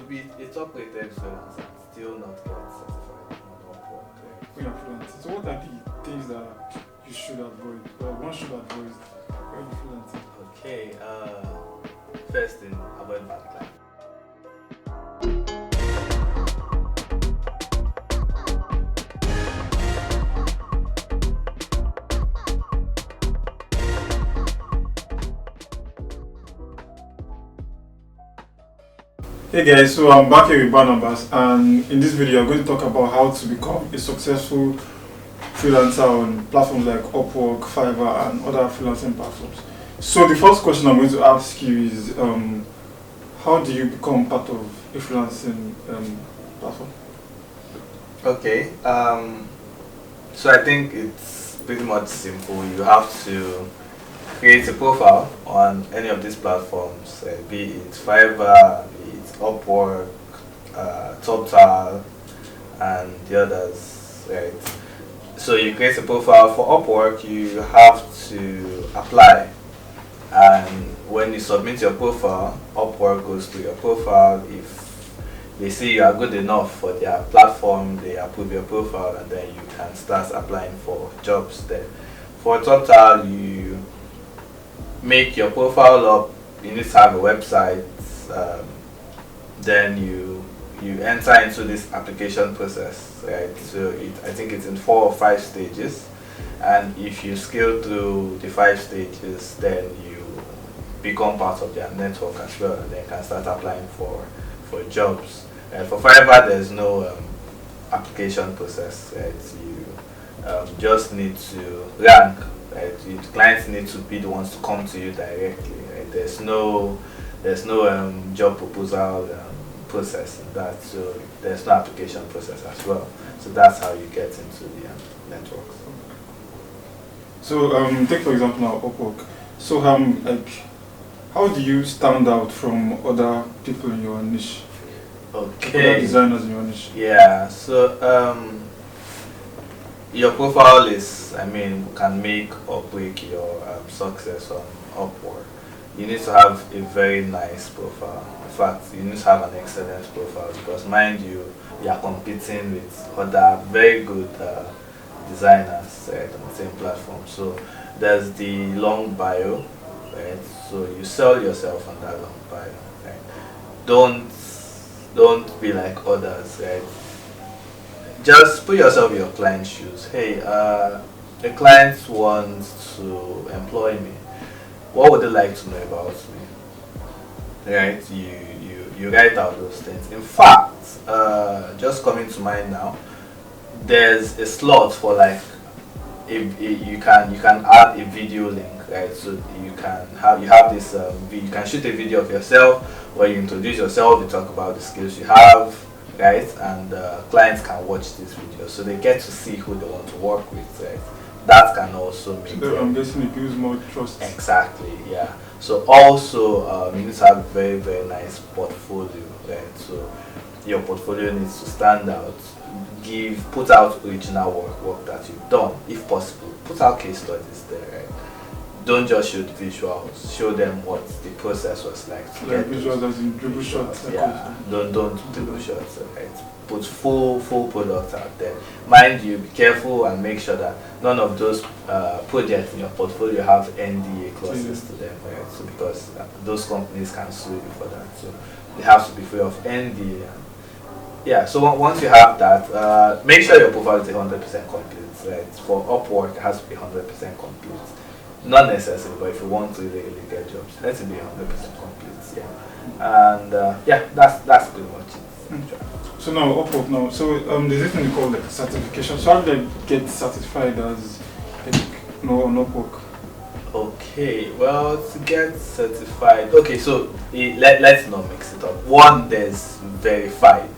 be a top-rated freelancer, still not get certified on Upwork. When you're freelancing. So what are the things that you should avoid, or one should avoid when you're freelancing? Okay, first thing, avoid bad clients. Hey guys, so I'm back here with Barnabas, and in this video I'm going to talk about how to become a successful freelancer on platforms like Upwork, Fiverr and other freelancing platforms. So the first question I'm going to ask you is, how do you become part of a freelancing platform? Okay, so I think it's pretty much simple. You have to create a profile on any of these platforms, be it Fiverr, be it Upwork, Total, and the others, right? So you create a profile for Upwork, you have to apply, and when you submit your profile, Upwork goes to your profile. If they see you are good enough for their platform, they approve your profile, and then you can start applying for jobs there. For Total, you make your profile up, you need to have a website, then you enter into this application process, right? So I think it's in 4 or 5 stages, and if you scale through the 5 stages, then you become part of their network as well, and then can start applying for jobs. For Fiverr, there's no application process, right? You just need to rank. Right? The clients need to be the ones to come to you directly. Right? There's no job proposal process in that, so there's no application process as well. So that's how you get into the networks. So take for example now Upwork. So how do you stand out from other people in your niche? Okay. Other designers in your niche? Yeah. So your profile is, can make or break your success on Upwork. You need to have a very nice profile. In fact, you need to have an excellent profile, because mind you, you are competing with other very good designers, right, on the same platform. So there's the long bio, right? So you sell yourself on that long bio. Right? Don't be like others, right? Just put yourself in your client's shoes. Hey, the client wants to employ me. What would they like to know about me? Right? You write out those things. In fact, just coming to mind now, there's a slot for like you can add a video link, right? So you have this you can shoot a video of yourself where you introduce yourself, you talk about the skills you have, right? And clients can watch this video, so they get to see who they want to work with, right? That can also make I'm guessing it builds more trust. Exactly, yeah. So also you need to have a very, very nice portfolio, right? So your portfolio needs to stand out. Put out original work that you've done, if possible. Put out case studies there, right? Don't just show the visuals. Show them what the process was like to get visuals as in dribble shots. Yeah, don't dribble shots, right? Put full products out there. Mind you, be careful and make sure that none of those projects in your portfolio have NDA clauses to them, right? So because those companies can sue you for that, so they have to be free of NDA. Yeah, so once you have that, make sure your profile is 100% complete, right? For Upwork, it has to be 100% complete. Not necessary, but if you want to really get jobs, let it be 100% complete, yeah. And yeah, that's pretty much it. So now Upwork now. So there's this thing called like certification. So how do I get certified as on Upwork? Okay, well, to get certified. Okay, so let's not mix it up. One, there's verified.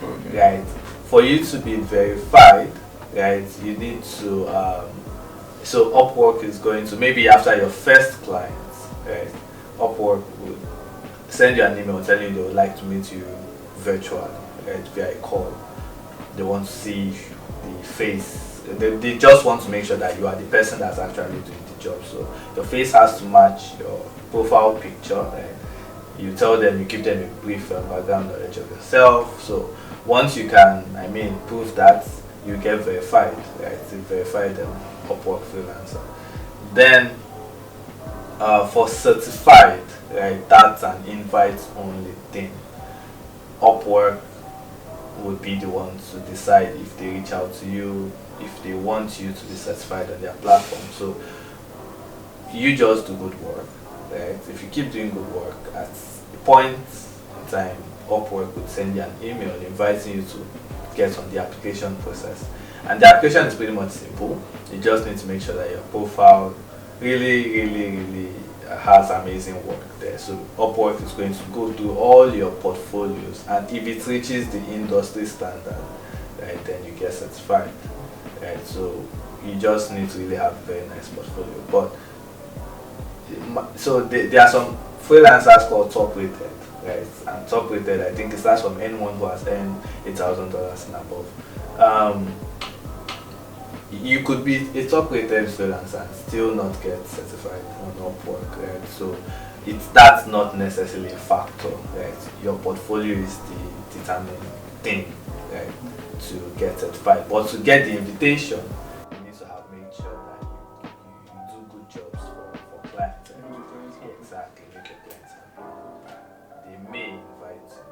Okay. Right. For you to be verified, right, you need to so Upwork is going to, maybe after your first client, right, Upwork would send you an email telling you they would like to meet you virtually, right, via a call. They want to see the face. They just want to make sure that you are the person that's actually doing the job. So your face has to match your profile picture, right? You tell them, you give them a brief background knowledge of yourself. So once you can, prove that, you get verified, right? You verified Upwork freelancer. Then for certified, right, that's an invite only thing. Upwork would be the ones to decide if they reach out to you, if they want you to be certified on their platform. So you just do good work, right? If you keep doing good work, at a point in time, Upwork would send you an email inviting you to get on the application process. And the application is pretty much simple. You just need to make sure that your profile really has amazing work there. So Upwork is going to go through all your portfolios, and if it reaches the industry standard, right, then you get certified. Right? So you just need to really have a very nice portfolio. But so there are some freelancers called top rated, right? And top rated, I think it starts from anyone who has earned $8,000 and above. You could be a top rated freelancer and still not get certified on Upwork, right? So that's not necessarily a factor, right? Your portfolio is the determining thing, right, to get certified. But to get the invitation, you need to have made sure that you do good jobs for clients. Right? Yeah, exactly, make your clients happy. They may invite you.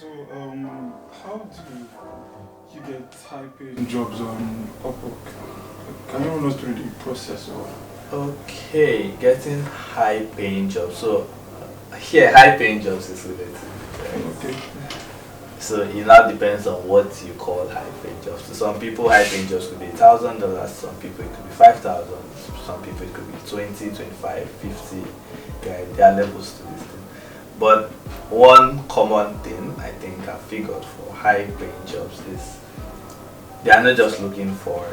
So, how do you get high-paid jobs on Upwork? Can you run us through the process of? Okay, getting high-paying jobs. So here, high-paying jobs is relative. Right? Okay. So it now depends on what you call high-paying jobs. So some people, high-paying jobs could be $1,000. Some people it could be 5,000. Some people it could be 20, 25, 50. Right? There are levels to this thing. But one common thing I think I've figured for high-paying jobs is they are not just looking for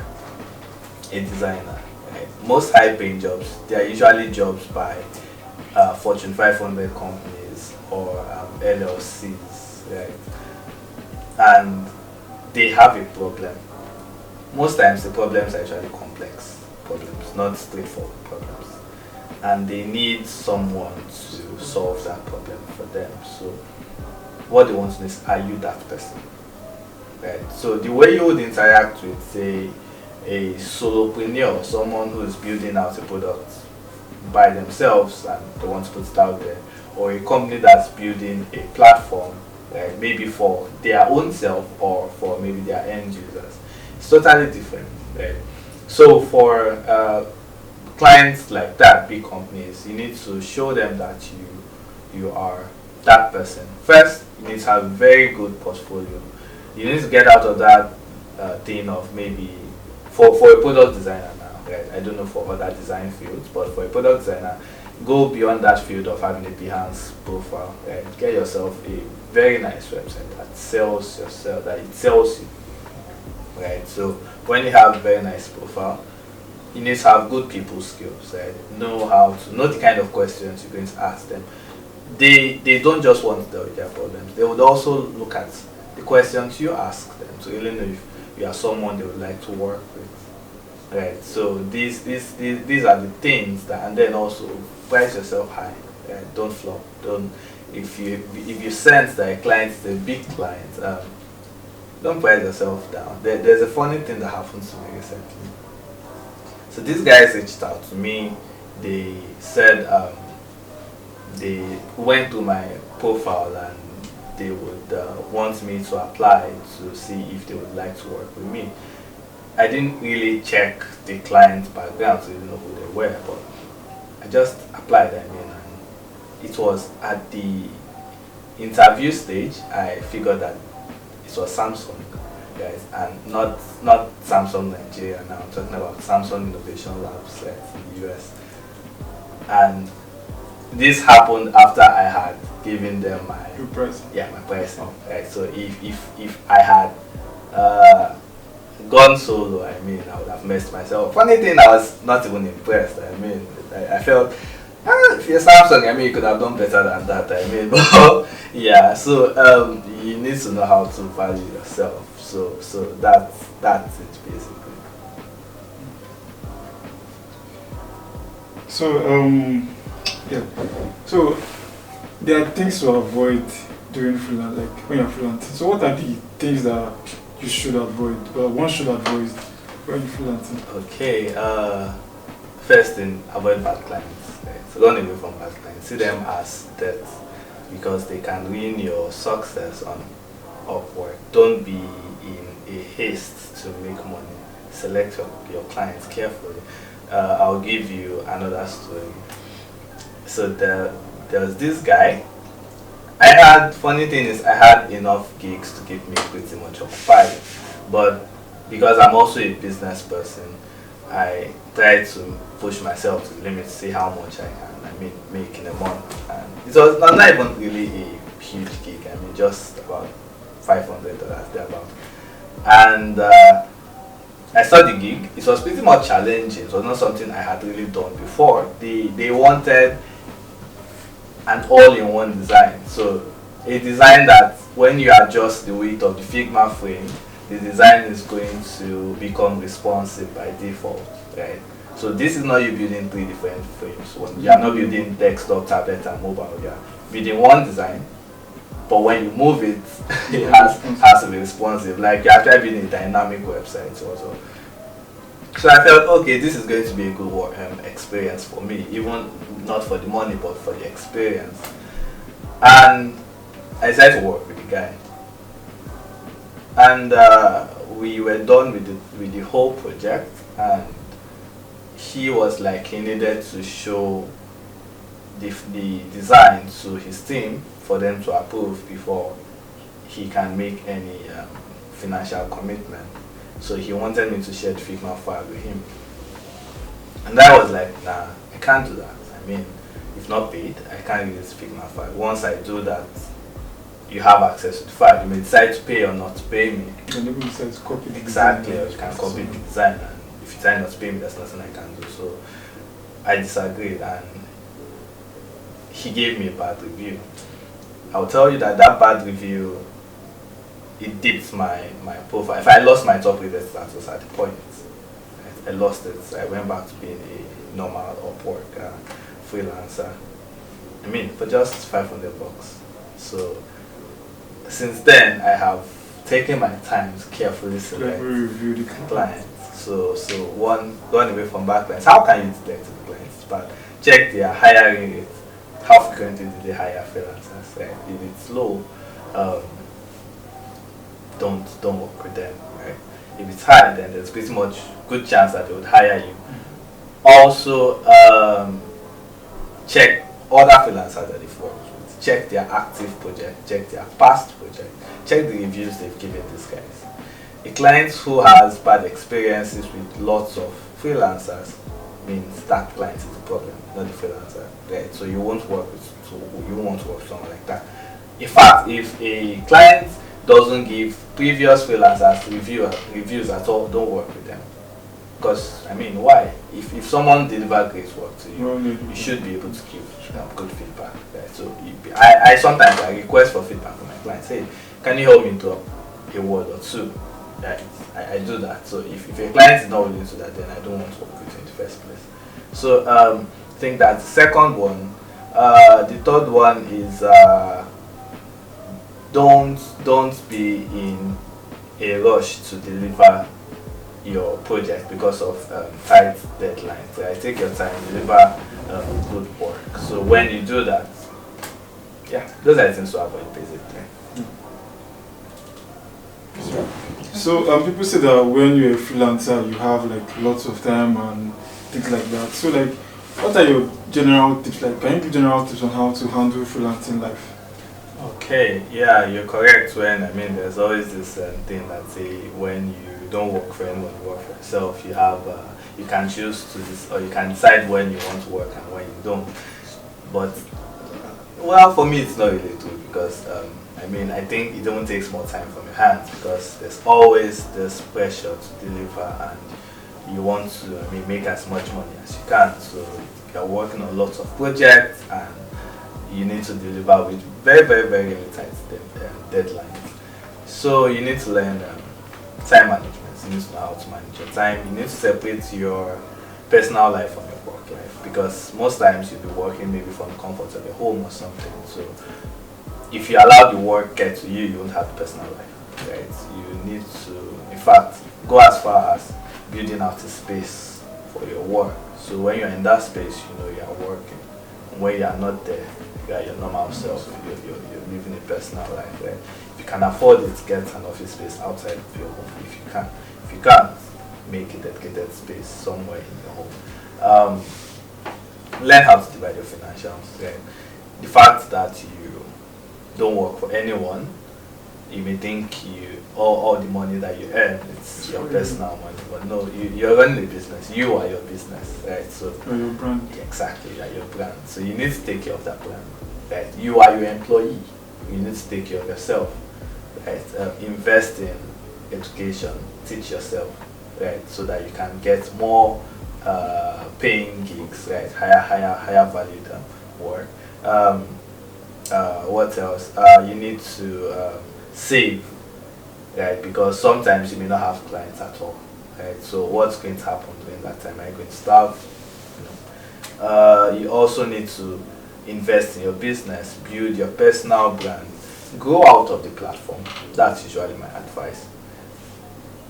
a designer. Right? Most high-paying jobs, they are usually jobs by Fortune 500 companies or LLCs, right? And they have a problem. Most times the problems are actually complex problems, not straightforward problems. And they need someone to solve that problem for them. So what they want to know is, are you that person? Right? So the way you would interact with, say, a solopreneur, someone who is building out a product by themselves and they want to put it out there, or a company that's building a platform, right, maybe for their own self or for maybe their end users, it's totally different. Right? So for clients like that, big companies, you need to show them that you are that person. First, you need to have a very good portfolio. You need to get out of that thing of maybe for a product designer now, right? I don't know for other design fields, but for a product designer, go beyond that field of having a Behance profile, right? Get yourself a very nice website that sells yourself, that it sells you, right? So when you have a very nice profile, you need to have good people skills, right? Know the kind of questions you're going to ask them. They don't just want to deal with their problems. They would also look at the questions you ask them to really know if you are someone they would like to work with, right? So these are the things that, and then also price yourself high, right? Don't flop. Don't if you sense that a client is a big client, don't price yourself down. There's a funny thing that happened to me recently. So these guys reached out to me. They said they went to my profile and they would want me to apply to see if they would like to work with me. I didn't really check the client's background, so I didn't know who they were, but I just applied. And it was at the interview stage I figured that it was Samsung. Guys, and not Samsung Nigeria now. I'm talking about Samsung Innovation Labs in the US. And this happened after I had given them my pricing. Yeah, my pricing. Right. So if I had gone solo, I would have messed myself. Funny thing, I was not even impressed. I felt if you're Samsung, you could have done better than that. But yeah. So you need to know how to value yourself. So that's it basically. So yeah. So there are things to avoid during freelance, like when you're freelancing. So what are the things that you should avoid? Well, one should avoid when you're freelancing. Okay. First thing, avoid bad clients. Right? So run away from bad clients. See them as death because they can ruin your success on Upwork. Don't be in a haste to make money. Select your clients carefully. I'll give you another story. So there was this guy. Funny thing is, I had enough gigs to keep me pretty much occupied. But because I'm also a business person, I try to push myself to the limit to see how much make in a month. And it was not even really a huge gig. I mean, just about $500 thereabout. And I saw the gig. It was pretty much challenging. It was not something I had really done before. They wanted an all-in-one design. So a design that when you adjust the weight of the Figma frame, the design is going to become responsive by default, right? So this is not you building 3 different frames. You are not building desktop, tablet, and mobile. You are building one design, but when you move it, it has to be responsive. Like you're actually building a dynamic website also. So I felt, okay, this is going to be a good work experience for me, even not for the money, but for the experience. And I decided to work with the guy. And we were done with the whole project, and he was like, he needed to show the design to his team for them to approve before he can make any financial commitment. So he wanted me to share the Figma file with him. And I was like, nah, I can't do that. I mean, if not paid, I can't use Figma file. Once I do that, you have access to the file. You may decide to pay or not to pay me. And you decide to copy the exactly, design. or you can copy the design, and if you decide not to pay me, there's nothing I can do. So I disagreed, and he gave me a bad review. I'll tell you that bad review, it dipped my profile. If I lost my top rated status at the point, I lost it. So I went back to being a normal Upwork freelancer. I mean, for just $500. So since then, I have taken my time to carefully select review the clients. So one, run away from bad clients. How can you detect the clients? But check their hiring rate. How frequently do they hire freelancers? Right? If it's low, don't work with them. Right? If it's high, then there's pretty much good chance that they would hire you. Also, check other freelancers that they've worked with. Check their active project. Check their past project. Check the reviews they've given these guys. A client who has bad experiences with lots of freelancers means that client is the problem, not the freelancer. Right? So you won't work with someone like that. In fact, if a client doesn't give previous freelancers reviews at all, don't work with them. Because, I mean, why? If someone delivers great work to you, you should be able to give good feedback. Right? So I sometimes request for feedback from my clients. Hey, can you help me to a word or two? Right? I do that. So if a client is not willing to that, then I don't want to work with you in the first place. So I think that's the second one. The third one is don't be in a rush to deliver your project because of tight deadlines. Right? Take your time, deliver good work. So when you do that, yeah, those are the things to avoid basically. So people say that when you're a freelancer, you have like lots of time and things like that. So like, what are your general tips? Like, can you give general tips on how to handle freelancing life? Okay, yeah, you're correct. There's always this thing that say when you don't work for anyone, you work for yourself. You can choose to or you can decide when you want to work and when you don't. But well, for me, it's not really true because I think it only takes more time from your hands because there's always this pressure to deliver and you want to make as much money as you can. So you're working on lots of projects and you need to deliver with very, very, very tight deadlines. So you need to learn time management. You need to know how to manage your time. You need to separate your personal life from your work life, because most times you'll be working maybe from the comfort of your home or something. So if you allow the work get to you, you won't have personal life, right? You need to, in fact, go as far as building out a space for your work. So when you're in that space, you know you are working. And when you are not there, you are your normal self. You're living a personal life, right? If you can afford it, get an office space outside of your home. If you can't, make a dedicated space somewhere in your home. Learn how to divide your financials. Right? The fact that you don't work for anyone, you may think all the money that you earn, it's your personal money, but no, you're running a business. You are your business, right? So your brand. Exactly, you're your brand. So you need to take care of that brand, right? You are your employee. You need to take care of yourself, right? Invest in education, teach yourself, right? So that you can get more paying gigs, right? Higher value work. What else? You need to save, right? Because sometimes you may not have clients at all, right? So what's going to happen during that time? Are you going to starve? You also need to invest in your business, build your personal brand, grow out of the platform. That's usually my advice.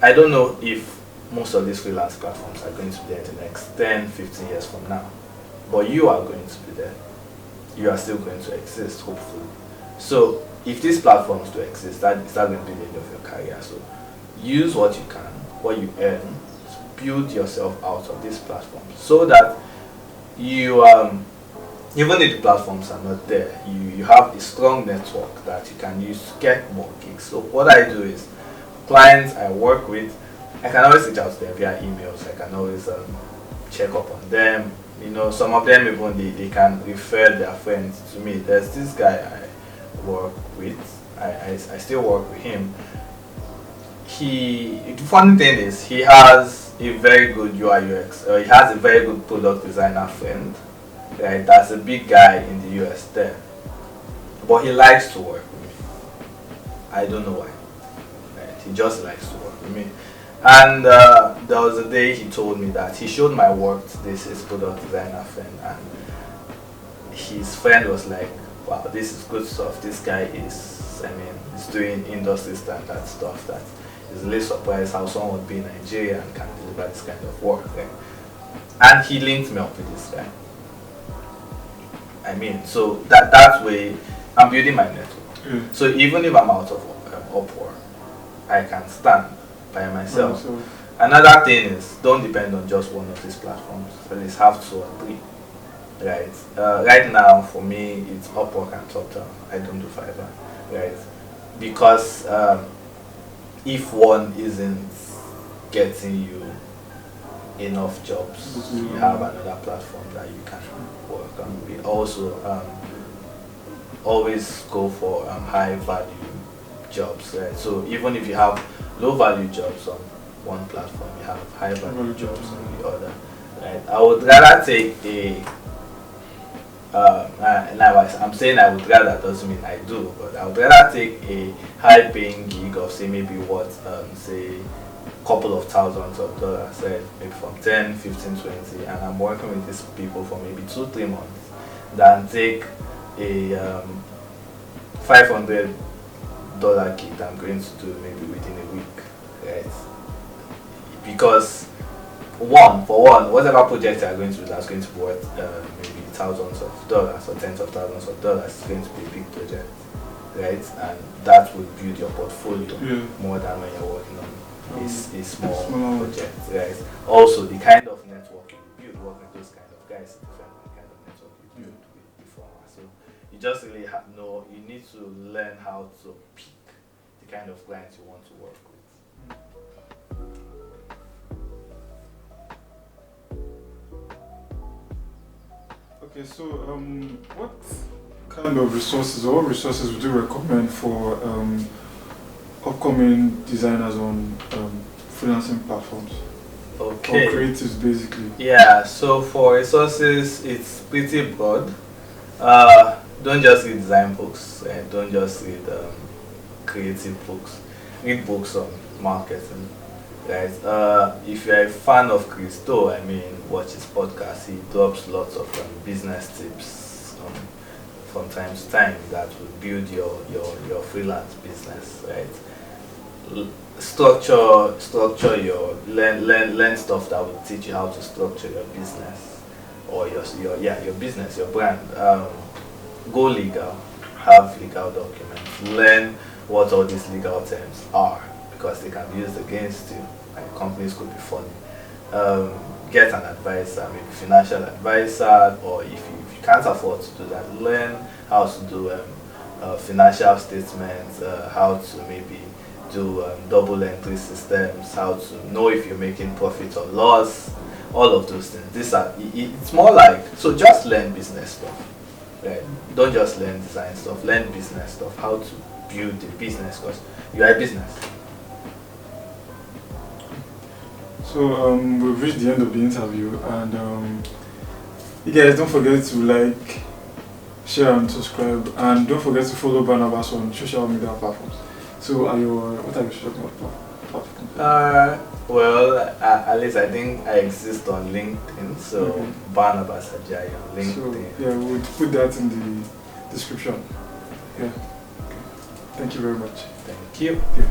I don't know if most of these freelance platforms are going to be there in the next 10, 15 years from now, but you are going to be there. You are still going to exist, hopefully. So if these platforms do exist, that is not going to be the end of your career. So use what you can, what you earn, to build yourself out of these platforms, so that you even if the platforms are not there, you have a strong network that you can use to get more gigs. So what I do is, clients I work with, I can always reach out to them via emails. I can always check up on them. You know, some of them even they can refer their friends to me. There's this guy I work with. I still work with him. The funny thing is, he has a very good UI UX. He has a very good product designer friend. Right, that's a big guy in the US there. But he likes to work with me. I don't know why. Right, he just likes to work with me. And there was a day he told me that he showed my work to his product designer friend, and his friend was like, wow, this is good stuff. This guy is doing industry standard stuff that is really surprised how someone would be in Nigeria and can deliver this kind of work. Right? And he linked me up with this guy. So that way I'm building my network. So even if I'm out of Upwork, I can stand by myself. Another thing is, don't depend on just one of these platforms. At least have 2 or 3. Right. Right now, for me, it's Upwork and TopTown. I don't do Fiverr. Right. Because if one isn't getting you enough jobs, you have another platform that you can work on. We also always go for high value jobs, right? So even if you have low value jobs on one platform, you have high value jobs on the other, right? I would rather take I'm saying I would rather, doesn't mean I do, but I would rather take a high paying gig of say maybe say couple of thousands of dollars, right? Maybe from 10, 15, 20, and I'm working with these people for maybe 2-3 months, than take a $500 gig that I'm going to do maybe within a week, right? Because whatever project you're going to do that's going to be worth maybe thousands of dollars or tens of thousands of dollars, is going to be a big project, right? And that will build your portfolio more than when you're working on a small project, right? Also, the kind of network you build working with those kind of guys is different from the kind of network you build with the former. So you just really you need to learn how to pick the kind of clients you want to work with. Okay, so what kind of resources or what resources would you recommend for upcoming designers on freelancing platforms? Okay. Or creatives, basically. Yeah, so for resources, it's pretty broad. Don't just read design books, and don't just read creative books. Read books on marketing, right? If you're a fan of Christo, I mean, watch his podcast. He drops lots of business tips from time to time that will build your freelance business, right? Structure your learn stuff that will teach you how to structure your business or your business, your brand. Go legal, have legal documents, learn what all these legal terms are because they can be used against you. Like companies could be funny. Get an advisor, maybe financial advisor, or if you can't afford to do that, learn how to do financial statements, how to maybe do double entry systems, how to know if you're making profit or loss, all of those things. It's more like, so just learn business stuff, right? Don't just learn design stuff, learn business stuff, how to build the business because you are a business. So we've reached the end of the interview, and you guys don't forget to like, share and subscribe, and don't forget to follow Barnabas on social media platforms. So what are your social media platforms? Well, at least I think I exist on LinkedIn, so Okay. Barnabas Ajayi on LinkedIn. So yeah, we'll put that in the description. Yeah. Thank you very much. Thank you. Yeah.